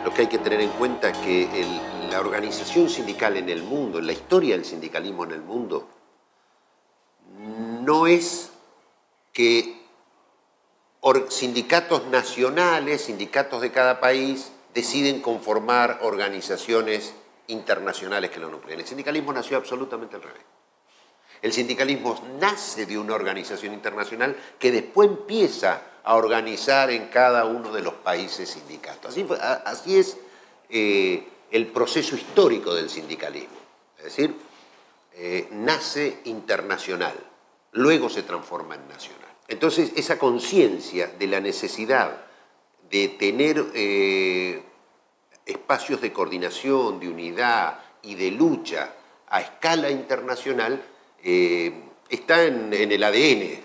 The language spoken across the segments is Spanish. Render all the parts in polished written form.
lo que hay que tener en cuenta es que la organización sindical en el mundo, en la historia del sindicalismo en el mundo, no es que sindicatos nacionales, sindicatos de cada país, deciden conformar organizaciones internacionales que lo nucleen. El sindicalismo nació absolutamente al revés. El sindicalismo nace de una organización internacional que después empieza a organizar en cada uno de los países sindicatos. Así es el proceso histórico del sindicalismo. Es decir, nace internacional, luego se transforma en nacional. Entonces, esa conciencia de la necesidad de tener espacios de coordinación, de unidad y de lucha a escala internacional está en el ADN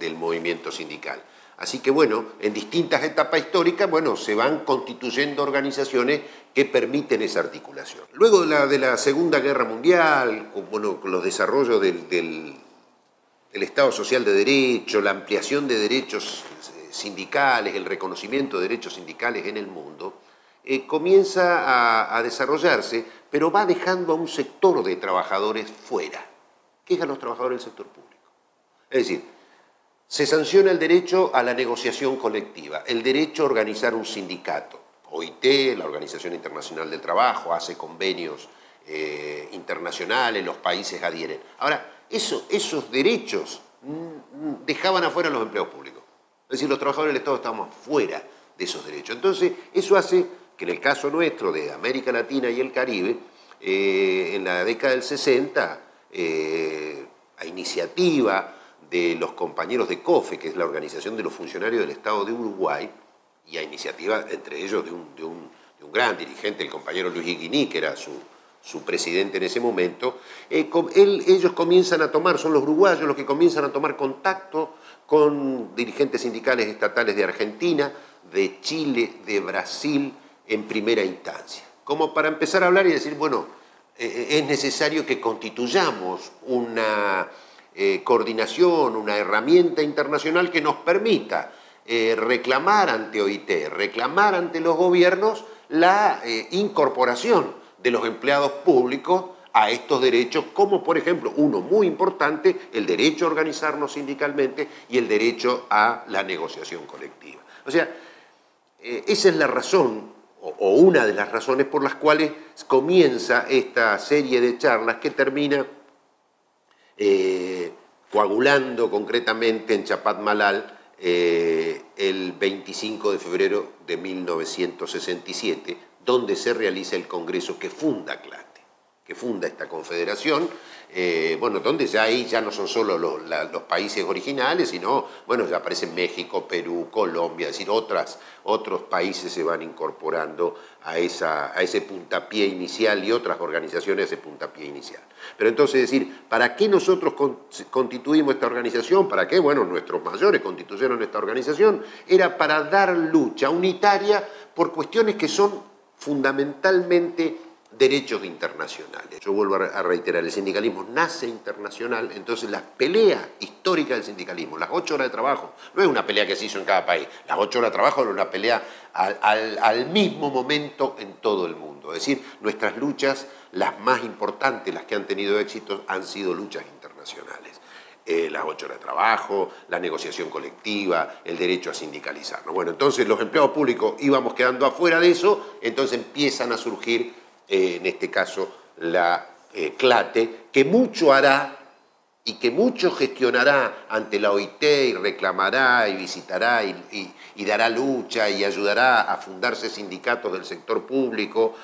del movimiento sindical. Así que, bueno, en distintas etapas históricas, bueno, se van constituyendo organizaciones que permiten esa articulación. Luego de la Segunda Guerra Mundial, bueno, con los desarrollos del Estado Social de Derecho, la ampliación de derechos sindicales, el reconocimiento de derechos sindicales en el mundo, comienza a desarrollarse, pero va dejando a un sector de trabajadores fuera. ¿Qué es a los trabajadores del sector público? Es decir, se sanciona el derecho a la negociación colectiva, el derecho a organizar un sindicato. OIT, la Organización Internacional del Trabajo, hace convenios internacionales, los países adhieren. Ahora, esos derechos dejaban afuera a los empleados públicos. Es decir, los trabajadores del Estado estábamos fuera de esos derechos. Entonces, eso hace que en el caso nuestro de América Latina y el Caribe, en la década del 60, a iniciativa de los compañeros de COFE, que es la Organización de los Funcionarios del Estado de Uruguay, y a iniciativa, entre ellos, de un gran dirigente, el compañero Luis Iguiní, que era su presidente en ese momento, ellos comienzan a tomar, son los uruguayos los que comienzan a tomar contacto con dirigentes sindicales estatales de Argentina, de Chile, de Brasil, en primera instancia. Como para empezar a hablar y decir, bueno, es necesario que constituyamos una coordinación, una herramienta internacional que nos permita reclamar ante OIT, reclamar ante los gobiernos la incorporación de los empleados públicos a estos derechos, como por ejemplo, uno muy importante, el derecho a organizarnos sindicalmente y el derecho a la negociación colectiva. O sea, esa es la razón, o una de las razones por las cuales comienza esta serie de charlas que termina coagulando concretamente en Chapadmalal el 25 de febrero de 1967, donde se realiza el congreso que funda CLATE, que funda esta confederación, bueno, donde ya ahí ya no son solo los países originales, sino, bueno, ya aparecen México, Perú, Colombia, es decir, otros países se van incorporando a ese puntapié inicial y otras organizaciones a ese puntapié inicial. Pero entonces, es decir, ¿para qué nosotros constituimos esta organización? ¿Para qué? Bueno, nuestros mayores constituyeron esta organización. Era para dar lucha unitaria por cuestiones que son fundamentalmente derechos internacionales. Yo vuelvo a reiterar, el sindicalismo nace internacional, entonces la pelea histórica del sindicalismo, las 8 horas de trabajo, no es una pelea que se hizo en cada país, las 8 horas de trabajo era una pelea al mismo momento en todo el mundo. Es decir, nuestras luchas, las más importantes, las que han tenido éxito, han sido luchas internacionales. Las 8 horas de trabajo, la negociación colectiva, el derecho a sindicalizarnos. Bueno, entonces los empleados públicos íbamos quedando afuera de eso, entonces empiezan a surgir en este caso la CLATE, que mucho hará y que mucho gestionará ante la OIT y reclamará y visitará y dará lucha y ayudará a fundarse sindicatos del sector público,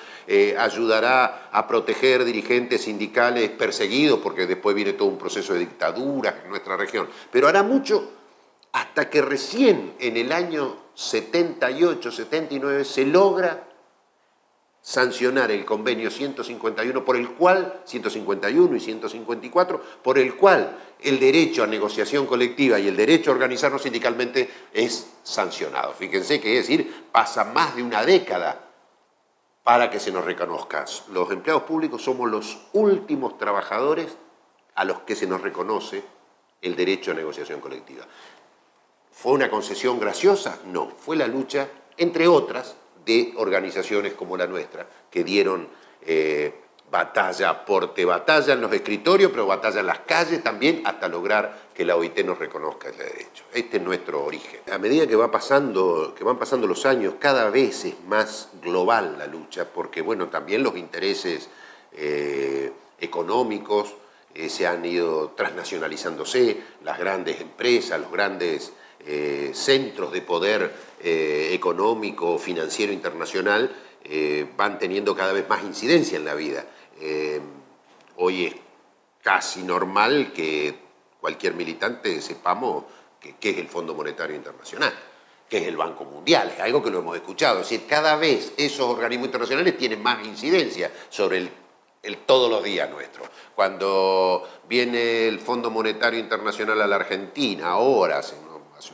ayudará a proteger dirigentes sindicales perseguidos, porque después viene todo un proceso de dictadura en nuestra región, pero hará mucho hasta que recién en el año 78, 79 se logra sancionar el convenio 151 por el cual, 151 y 154, por el cual el derecho a negociación colectiva y el derecho a organizarnos sindicalmente es sancionado. Fíjense que es decir, pasa más de una década para que se nos reconozca. Los empleados públicos somos los últimos trabajadores a los que se nos reconoce el derecho a negociación colectiva. ¿Fue una concesión graciosa? No, fue la lucha, entre otras, de organizaciones como la nuestra, que dieron batalla, porte, batalla en los escritorios, pero batalla en las calles también, hasta lograr que la OIT nos reconozca el derecho. Este es nuestro origen. A medida que van pasando los años, cada vez es más global la lucha, porque bueno, también los intereses económicos se han ido transnacionalizándose, las grandes empresas, los grandes centros de poder económico, financiero, internacional, van teniendo cada vez más incidencia en la vida. Hoy es casi normal que cualquier militante sepamos qué es el Fondo Monetario Internacional, qué es el Banco Mundial, es algo que lo hemos escuchado. Es decir, cada vez esos organismos internacionales tienen más incidencia sobre el todos los días nuestro. Cuando viene el Fondo Monetario Internacional a la Argentina, ahora, hace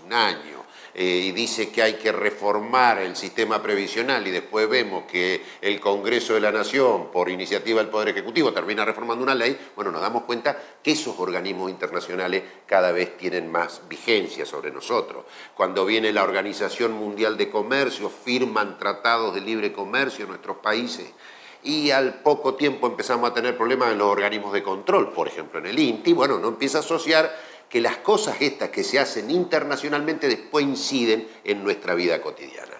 un año, y dice que hay que reformar el sistema previsional y después vemos que el Congreso de la Nación, por iniciativa del Poder Ejecutivo, termina reformando una ley, bueno, nos damos cuenta que esos organismos internacionales cada vez tienen más vigencia sobre nosotros. Cuando viene la Organización Mundial de Comercio, firman tratados de libre comercio en nuestros países, y al poco tiempo empezamos a tener problemas en los organismos de control, por ejemplo en el INTI, bueno, uno empieza a asociar que las cosas estas que se hacen internacionalmente después inciden en nuestra vida cotidiana.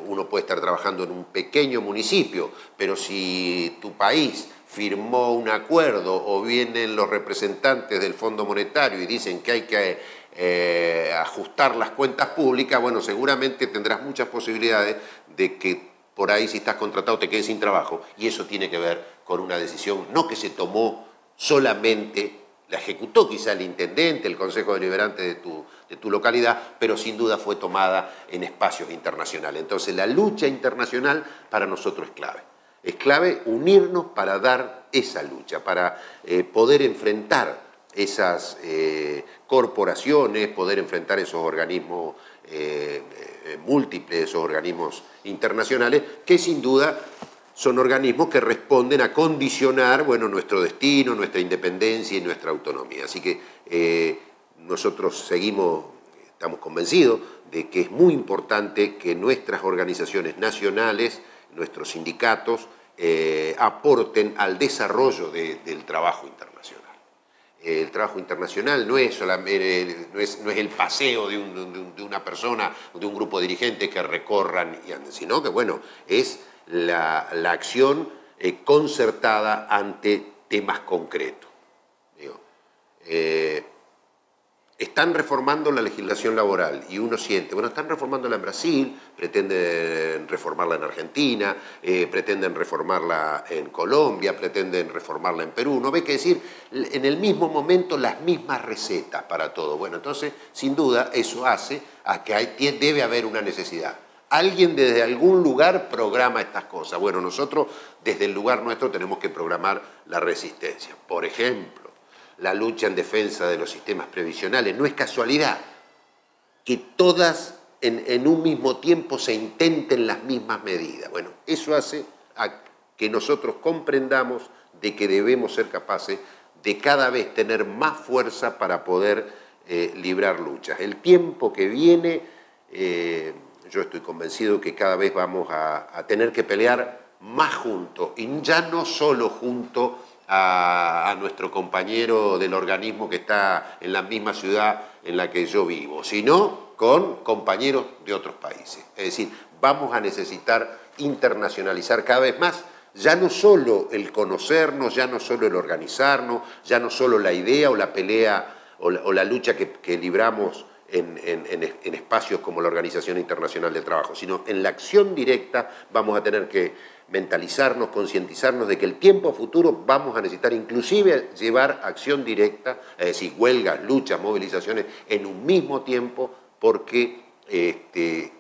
Uno puede estar trabajando en un pequeño municipio, pero si tu país firmó un acuerdo o vienen los representantes del Fondo Monetario y dicen que hay que ajustar las cuentas públicas, bueno, seguramente tendrás muchas posibilidades de que por ahí, si estás contratado, te quedes sin trabajo, y eso tiene que ver con una decisión no que se tomó solamente, la ejecutó quizá el intendente, el consejo deliberante de tu localidad, pero sin duda fue tomada en espacios internacionales. Entonces la lucha internacional para nosotros es clave. Es clave unirnos para dar esa lucha, para poder enfrentar esas corporaciones, poder enfrentar esos organismos múltiples, esos organismos internacionales, que sin duda son organismos que responden a condicionar, bueno, nuestro destino, nuestra independencia y nuestra autonomía. Así que nosotros estamos convencidos de que es muy importante que nuestras organizaciones nacionales, nuestros sindicatos, aporten al desarrollo del trabajo internacional. El trabajo internacional no es el paseo de una persona, de un grupo dirigente que recorran y anden, sino que, bueno, es la acción concertada ante temas concretos. Están reformando la legislación laboral y uno siente, bueno, están reformándola en Brasil, pretenden reformarla en Argentina, pretenden reformarla en Colombia, pretenden reformarla en Perú. Uno ve que decir en el mismo momento las mismas recetas para todo. Bueno, entonces, sin duda, eso hace a que debe haber una necesidad. Alguien desde algún lugar programa estas cosas. Bueno, nosotros desde el lugar nuestro tenemos que programar la resistencia. Por ejemplo, la lucha en defensa de los sistemas previsionales. No es casualidad que todas en un mismo tiempo se intenten las mismas medidas. Bueno, eso hace a que nosotros comprendamos de que debemos ser capaces de cada vez tener más fuerza para poder librar luchas. El tiempo que viene, yo estoy convencido que cada vez vamos a tener que pelear más juntos, y ya no solo junto a nuestro compañero del organismo que está en la misma ciudad en la que yo vivo, sino con compañeros de otros países. Es decir, vamos a necesitar internacionalizar cada vez más, ya no solo el conocernos, ya no solo el organizarnos, ya no solo la idea o la pelea o la lucha que libramos en espacios como la Organización Internacional del Trabajo, sino en la acción directa vamos a tener que mentalizarnos, concientizarnos de que el tiempo futuro vamos a necesitar inclusive llevar acción directa, es decir, huelgas, luchas, movilizaciones en un mismo tiempo, porque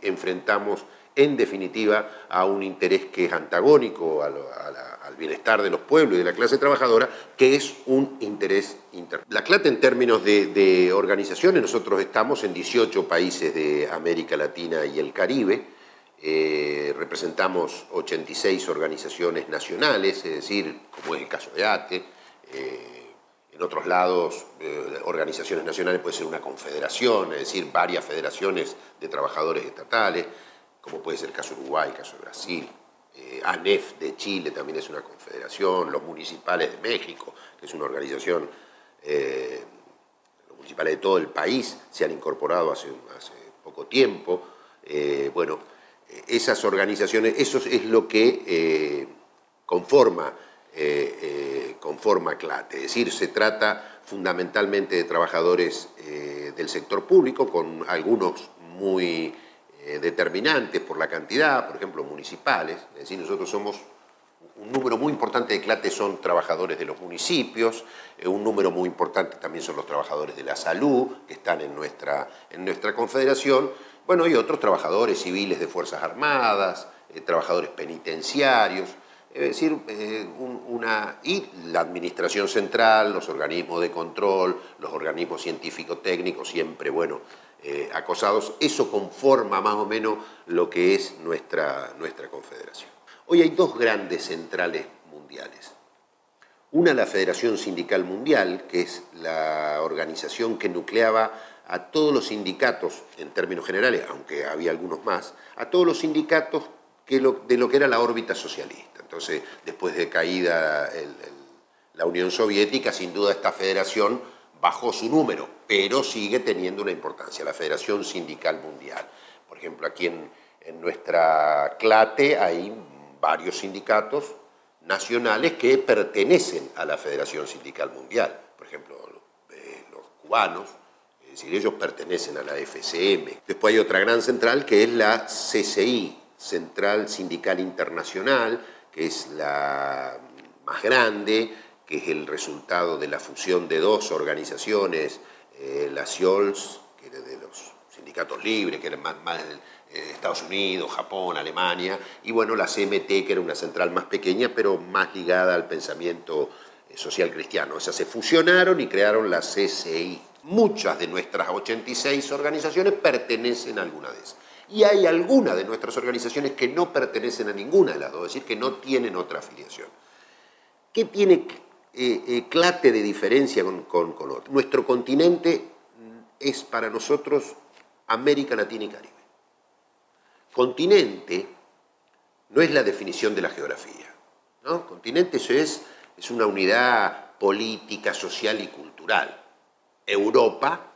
enfrentamos en definitiva a un interés que es antagónico al bienestar de los pueblos y de la clase trabajadora, que es un interés interno. La CLAT, en términos de organizaciones, nosotros estamos en 18 países de América Latina y el Caribe. Representamos 86 organizaciones nacionales, es decir, como es el caso de ATE. En otros lados, organizaciones nacionales puede ser una confederación, es decir, varias federaciones de trabajadores estatales. como puede ser el caso de Uruguay, el caso de Brasil. ANEF de Chile también es una confederación, los municipales de México, que es una organización, los municipales de todo el país se han incorporado hace poco tiempo. Bueno, esas organizaciones, eso es lo que conforma CLATE, es decir, se trata fundamentalmente de trabajadores del sector público, con algunos muy determinantes por la cantidad, por ejemplo, municipales, es decir, nosotros somos, un número muy importante de CLATE son trabajadores de los municipios, un número muy importante también son los trabajadores de la salud, que están en nuestra confederación, bueno, y otros trabajadores civiles de Fuerzas Armadas, trabajadores penitenciarios, es decir, y la administración central, los organismos de control, los organismos científico-técnicos, siempre, bueno, acosados. Eso conforma más o menos lo que es nuestra confederación. Hoy hay dos grandes centrales mundiales. Una, la Federación Sindical Mundial, que es la organización que nucleaba a todos los sindicatos, en términos generales, aunque había algunos más, a todos los sindicatos de lo que era la órbita socialista. Entonces, después de caída la Unión Soviética, sin duda esta federación bajó su número, pero sigue teniendo una importancia, la Federación Sindical Mundial. Por ejemplo, aquí en nuestra CLATE hay varios sindicatos nacionales que pertenecen a la Federación Sindical Mundial. Por ejemplo, los cubanos, es decir, ellos pertenecen a la FCM. Después hay otra gran central que es la CSI, Central Sindical Internacional, que es la más grande, que es el resultado de la fusión de dos organizaciones, la CIOLS, que era de los sindicatos libres, que eran más Estados Unidos, Japón, Alemania, y bueno, la CMT, que era una central más pequeña, pero más ligada al pensamiento social cristiano. O sea, se fusionaron y crearon la CCI. Muchas de nuestras 86 organizaciones pertenecen a alguna de esas. Y hay algunas de nuestras organizaciones que no pertenecen a ninguna de las dos, es decir, que no tienen otra afiliación. ¿Qué tiene CLATE de diferencia con otro? Nuestro continente es para nosotros América Latina y Caribe. Continente no es la definición de la geografía, ¿no? Continente eso es una unidad política, social y cultural. Europa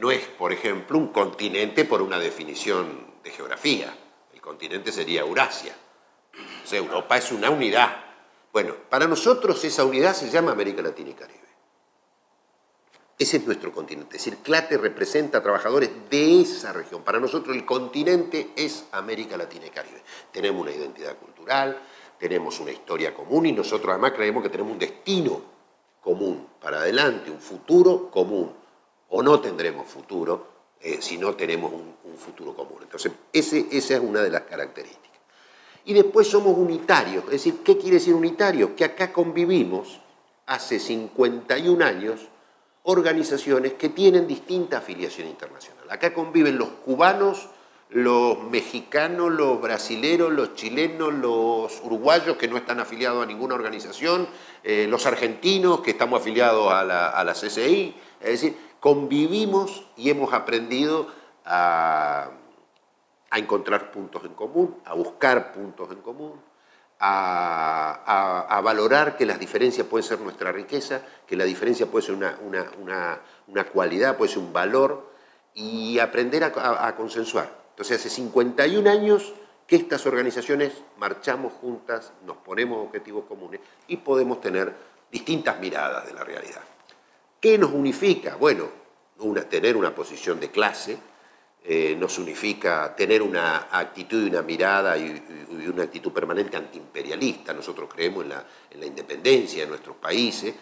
no es, por ejemplo, un continente por una definición de geografía. El continente sería Eurasia. O sea, Europa es una unidad. Bueno, para nosotros esa unidad se llama América Latina y Caribe. Ese es nuestro continente. Es decir, CLATE representa a trabajadores de esa región. Para nosotros el continente es América Latina y Caribe. Tenemos una identidad cultural, tenemos una historia común y nosotros además creemos que tenemos un destino común para adelante, un futuro común. O no tendremos futuro si no tenemos un futuro común. Entonces, esa es una de las características. Y después somos unitarios. Es decir, ¿qué quiere decir unitarios? Que acá convivimos hace 51 años organizaciones que tienen distinta afiliación internacional. Acá conviven los cubanos, los mexicanos, los brasileros, los chilenos, los uruguayos que no están afiliados a ninguna organización, los argentinos que estamos afiliados a la CCI. Es decir, convivimos y hemos aprendido a encontrar puntos en común, a buscar puntos en común, a valorar que las diferencias pueden ser nuestra riqueza, que la diferencia puede ser una cualidad, puede ser un valor, y aprender a consensuar. Entonces, hace 51 años que estas organizaciones marchamos juntas, nos ponemos objetivos comunes y podemos tener distintas miradas de la realidad. ¿Qué nos unifica? Bueno, tener una posición de clase, nos unifica tener una actitud y una mirada y una actitud permanente antiimperialista. Nosotros creemos en la independencia de nuestros países,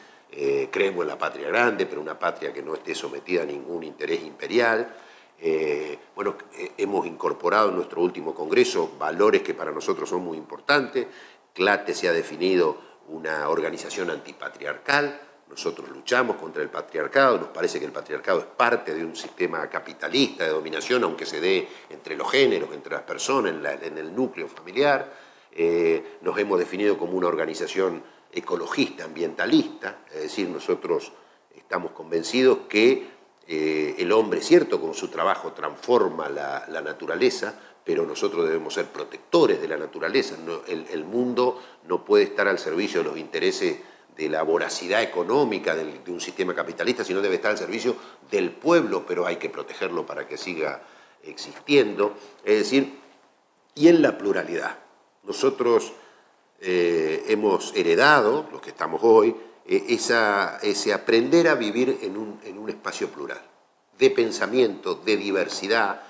creemos en la patria grande, pero una patria que no esté sometida a ningún interés imperial. Bueno, hemos incorporado en nuestro último congreso valores que para nosotros son muy importantes. CLATE se ha definido una organización antipatriarcal. Nosotros luchamos contra el patriarcado, nos parece que el patriarcado es parte de un sistema capitalista de dominación, aunque se dé entre los géneros, entre las personas, en el núcleo familiar. Nos hemos definido como una organización ecologista, ambientalista, es decir, nosotros estamos convencidos que el hombre, cierto, con su trabajo transforma la naturaleza, pero nosotros debemos ser protectores de la naturaleza. El mundo no puede estar al servicio de los intereses de la voracidad económica de un sistema capitalista, sino debe estar al servicio del pueblo, pero hay que protegerlo para que siga existiendo. Es decir, y en la pluralidad. Nosotros hemos heredado, los que estamos hoy, ese aprender a vivir en un espacio plural, de pensamiento, de diversidad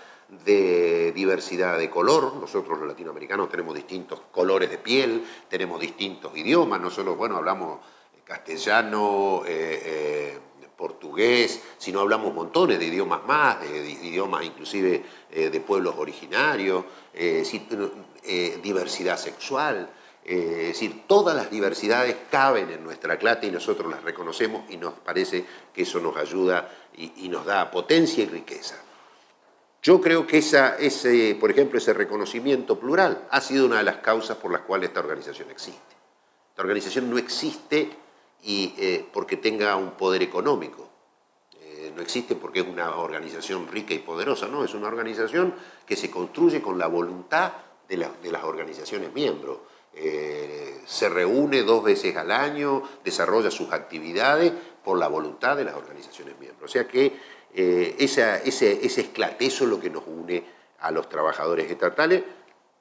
de color. Nosotros los latinoamericanos tenemos distintos colores de piel, tenemos distintos idiomas, no solo, bueno, hablamos castellano, portugués, sino hablamos montones de idiomas más, de idiomas inclusive de pueblos originarios, diversidad sexual. Es decir, todas las diversidades caben en nuestra clase y nosotros las reconocemos y nos parece que eso nos ayuda y nos da potencia y riqueza. Yo creo que por ejemplo, ese reconocimiento plural ha sido una de las causas por las cuales esta organización existe. Esta organización no existe porque tenga un poder económico, no existe porque es una organización rica y poderosa, no, es una organización que se construye con la voluntad de las organizaciones miembros. Se reúne 2 veces al año, desarrolla sus actividades por la voluntad de las organizaciones miembros. O sea que ese esclatezo es lo que nos une a los trabajadores estatales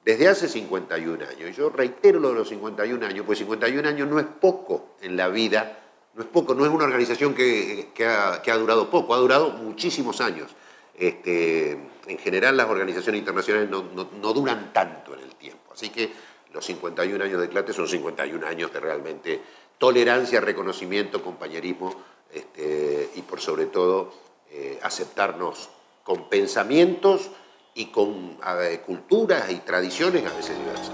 desde hace 51 años. Y yo reitero lo de los 51 años, pues 51 años no es poco en la vida, no es poco, no es una organización que ha durado poco, ha durado muchísimos años. En general las organizaciones internacionales no duran tanto en el tiempo, así que los 51 años de CLATE son 51 años de realmente tolerancia, reconocimiento, compañerismo y por sobre todo aceptarnos con pensamientos y con culturas y tradiciones a veces diversas.